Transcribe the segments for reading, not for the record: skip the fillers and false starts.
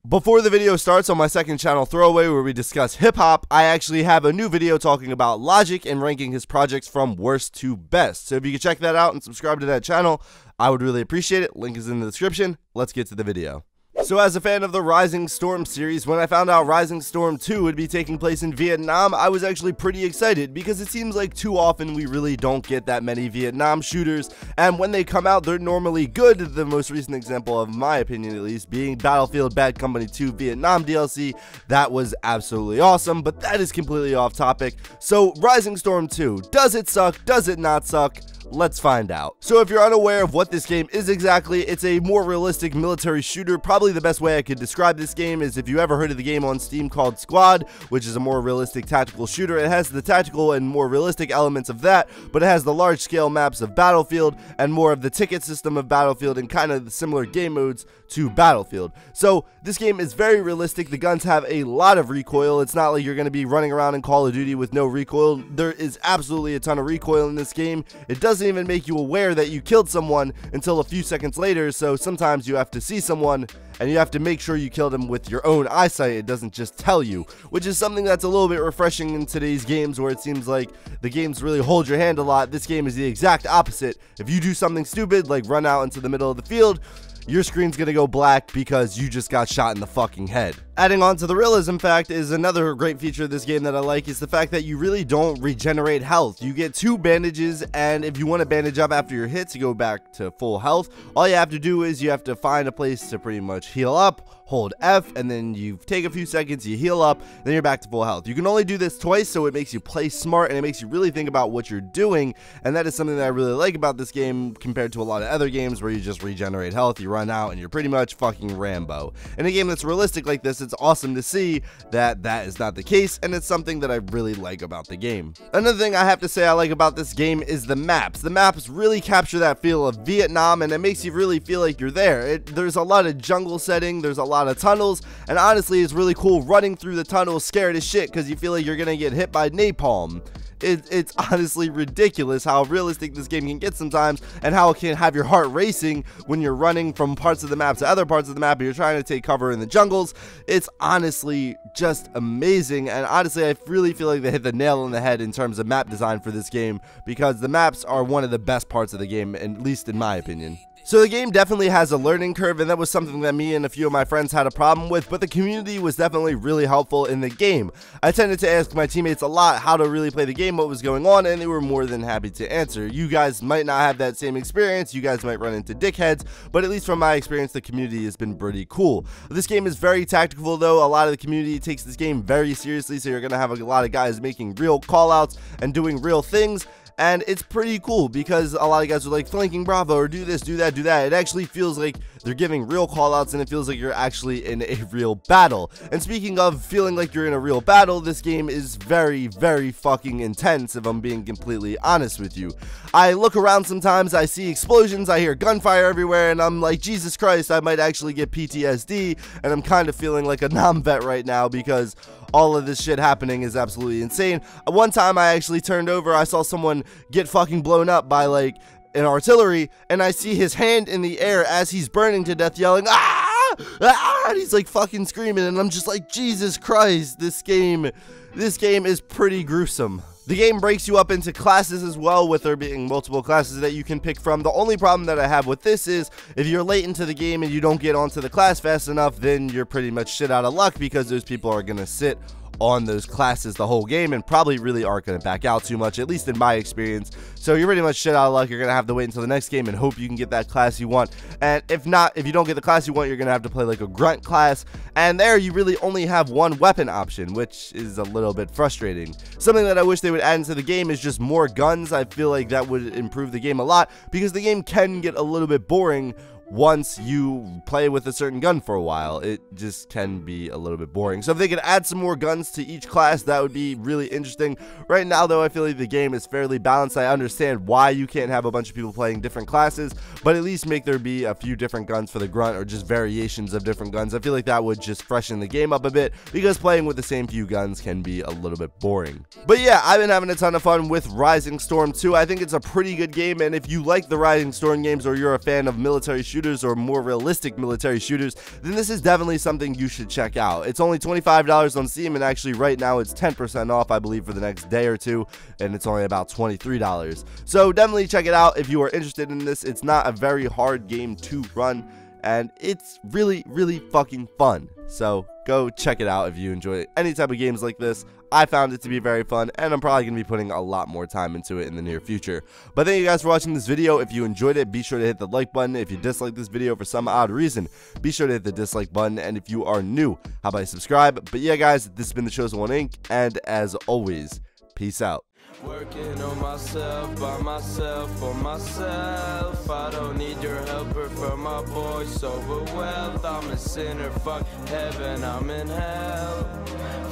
Before the video starts, on my second channel, Throwaway, where we discuss hip-hop, I actually have a new video talking about Logic and ranking his projects from worst to best. So if you could check that out and subscribe to that channel, I would really appreciate it. Link is in the description. Let's get to the video. So as a fan of the Rising Storm series, when I found out Rising Storm 2 would be taking place in Vietnam, I was actually pretty excited because it seems like too often we really don't get that many Vietnam shooters, and when they come out, they're normally good. The most recent example, of my opinion at least, being Battlefield Bad Company 2 Vietnam DLC. That was absolutely awesome, but that is completely off topic. So Rising Storm 2, does it suck? Does it not suck? Let's find out. So if you're unaware of what this game is exactly, it's a more realistic military shooter. Probably the best way I could describe this game is if you ever heard of the game on Steam called Squad, which is a more realistic tactical shooter. It has the tactical and more realistic elements of that, but it has the large scale maps of Battlefield and more of the ticket system of Battlefield and kind of the similar game modes to Battlefield. So this game is very realistic. The guns have a lot of recoil. It's not like you're going to be running around in Call of Duty with no recoil. There is absolutely a ton of recoil in this game. It doesn't even make you aware that you killed someone until a few seconds later, so sometimes you have to see someone and you have to make sure you killed them with your own eyesight. It doesn't just tell you, which is something that's a little bit refreshing in today's games where it seems like the games really hold your hand a lot. This game is the exact opposite. If you do something stupid like run out into the middle of the field, your screen's gonna go black because you just got shot in the fucking head. Adding on to the realism fact is another great feature of this game that I like is the fact that you really don't regenerate health. You get 2 bandages, and if you want to bandage up after your hits to go back to full health, all you have to do is you have to find a place to pretty much heal up, hold F, and then you take a few seconds, you heal up, then you're back to full health. You can only do this twice, so it makes you play smart and it makes you really think about what you're doing, and that is something that I really like about this game compared to a lot of other games where you just regenerate health, you run out, and you're pretty much fucking Rambo. In a game that's realistic like this, it's awesome to see that that is not the case, and it's something that I really like about the game. Another thing I have to say I like about this game is the maps. The maps really capture that feel of Vietnam, and it makes you really feel like you're there. There's a lot of jungle setting, there's a lot of tunnels, and honestly it's really cool running through the tunnels scared as shit because you feel like you're gonna get hit by napalm. It's honestly ridiculous how realistic this game can get sometimes, and how it can have your heart racing when you're running from parts of the map to other parts of the map and you're trying to take cover in the jungles. It's honestly just amazing, and honestly I really feel like they hit the nail on the head in terms of map design for this game, because the maps are one of the best parts of the game, at least in my opinion. So the game definitely has a learning curve, and that was something that me and a few of my friends had a problem with, but the community was definitely really helpful in the game. I tended to ask my teammates a lot how to really play the game, what was going on, and they were more than happy to answer. You guys might not have that same experience, you guys might run into dickheads, but at least from my experience, the community has been pretty cool. This game is very tactical though. A lot of the community takes this game very seriously, so you're going to have a lot of guys making real callouts and doing real things. And it's pretty cool because a lot of guys are like flanking Bravo or do this, do that, do that. It actually feels like they're giving real callouts, and it feels like you're actually in a real battle. And speaking of feeling like you're in a real battle, this game is very, very fucking intense if I'm being completely honest with you. I look around sometimes, I see explosions, I hear gunfire everywhere, and I'm like, Jesus Christ, I might actually get PTSD, and I'm kind of feeling like a non-vet right now because all of this shit happening is absolutely insane. One time I actually turned over, I saw someone get fucking blown up by like an artillery, and I see his hand in the air as he's burning to death yelling, "Ah! Ah!" And he's like fucking screaming, and I'm just like, Jesus Christ, this game is pretty gruesome. The game breaks you up into classes as well, with there being multiple classes that you can pick from. The only problem that I have with this is if you're late into the game and you don't get onto the class fast enough, then you're pretty much shit out of luck because those people are going to sit on those classes the whole game and probably really aren't going to back out too much, at least in my experience. So you're pretty much shit out of luck. You're going to have to wait until the next game and hope you can get that class you want. And if not, if you don't get the class you want, you're going to have to play like a grunt class. And there you really only have one weapon option, which is a little bit frustrating. Something that I wish they would add into the game is just more guns. I feel like that would improve the game a lot because the game can get a little bit boring once you play with a certain gun for a while. It just can be a little bit boring. So if they could add some more guns to each class, that would be really interesting. Right now though, I feel like the game is fairly balanced. I understand why you can't have a bunch of people playing different classes, but at least make there be a few different guns for the grunt or just variations of different guns. I feel like that would just freshen the game up a bit because playing with the same few guns can be a little bit boring. But yeah, I've been having a ton of fun with Rising Storm 2. I think it's a pretty good game, and if you like the Rising Storm games or you're a fan of military shooters, shooters or more realistic military shooters, then this is definitely something you should check out. It's only $25 on Steam, and actually right now it's 10% off, I believe, for the next day or two, and it's only about $23. So definitely check it out if you are interested in this. It's not a very hard game to run, and it's really, really fucking fun. So go check it out if you enjoy any type of games like this. I found it to be very fun, and I'm probably going to be putting a lot more time into it in the near future. But thank you guys for watching this video. If you enjoyed it, be sure to hit the like button. If you dislike this video for some odd reason, be sure to hit the dislike button. And if you are new, how about you subscribe? But yeah, guys, this has been The Chosen One Inc., and as always, peace out. Working on myself, by myself, for myself. I don't need your helper for my boys over wealth. I'm a sinner, fuck heaven, I'm in hell.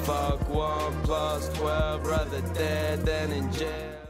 Fuck 1 + 12, rather dead than in jail.